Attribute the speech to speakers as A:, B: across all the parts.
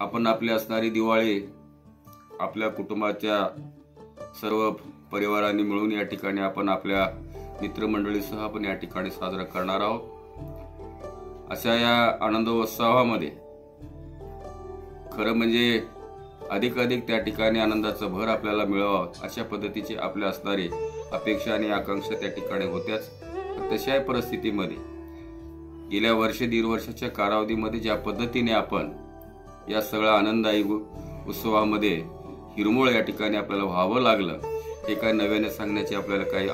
A: आपण आपली असणारी दिवाळी आपल्या कुटुंबाच्या सर्व परिवारांनी मिळून या ठिकाणी आपण आपल्या मित्रमंडळीसह आपण या ठिकाणी साजरा करणार आहोत। अशा या आनंदोत्सवामध्ये खरं म्हणजे अधिक त्या ठिकाणी आनंदाचा भर आपल्याला मिळावा अशा पद्धतीची आपल्या असणारी अपेक्षा आणि आकांक्षा त्या ठिकाणी होत्याच। तशा परिस्थितीमध्ये गेल्या दीड वर्षाच्या कालावधीमध्ये ज्या पद्धतीने आपण या सगळ्या आनंदायी उत्सवामध्ये हिरमोळ या ठिकाणी आपल्याला व्हावं लागलं हे काय नव्याने सांगण्याची आपल्याला काही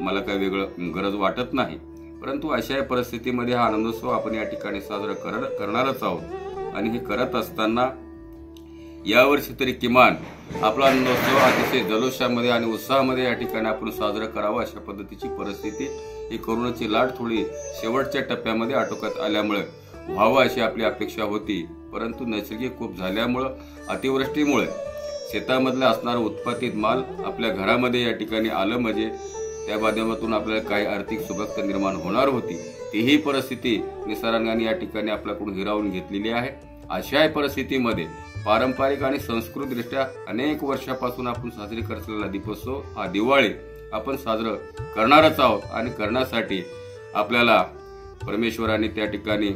A: मला काही वेगळं गरज वाटत नाही। परंतु अशा परिस्थितीमध्ये हा आनंदोत्सव आपण या ठिकाणी साजरा करणारच आहोत आणि हे करत असताना यावर्षी तरी किमान आपला आनंदोत्सव अतिशय जल्लोषामध्ये आणि उत्साहामध्ये या ठिकाणी आपण साजरा करावा अशा पद्धतीची परिस्थिती ही कोरोनाची लाट थोडी शेवटच्या टप्प्यामध्ये आटोक्यात आल्यामुळे व्हावं अशी आपली अपेक्षा होती। परंतु नैसर्गिक कोप झाल्यामुळे अतिवृष्टीमुळे शेतामधला असणारा उत्पादित माल आपल्या घरामध्ये या ठिकाणी आलं म्हणजे त्या माध्यमातून आपल्याला काही आर्थिक सुबकता निर्माण होणार होती। तीही परिस्थिती निसर्गाने या ठिकाणी आपल्याकडून हिरावून घेतलेली आहे। अशा परिस्थितीमध्ये पारंपरिक आणि सांस्कृतिकदृष्ट्या अनेक वर्षापासून आपण साजरी करत दीपोत्सव हा दिवाळी आपण साजरा करणारच आहोत आणि करण्यासाठी आपल्याला परमेश्वराने त्या ठिकाणी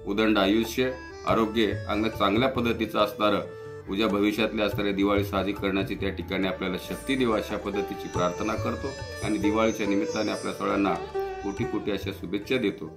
A: उदंड आयुष्य आरोग्य आणि चांगल्या पद्धतीचं असणारं उद्या भविष्यातल्या असणाऱ्या दिवाळी साजरी करण्याची त्या ठिकाणी आपल्याला शक्ती देवा अशा पद्धतीची प्रार्थना करतो आणि दिवाळीच्या निमित्ताने आपल्या सगळ्यांना कोटी अशा शुभेच्छा देतो।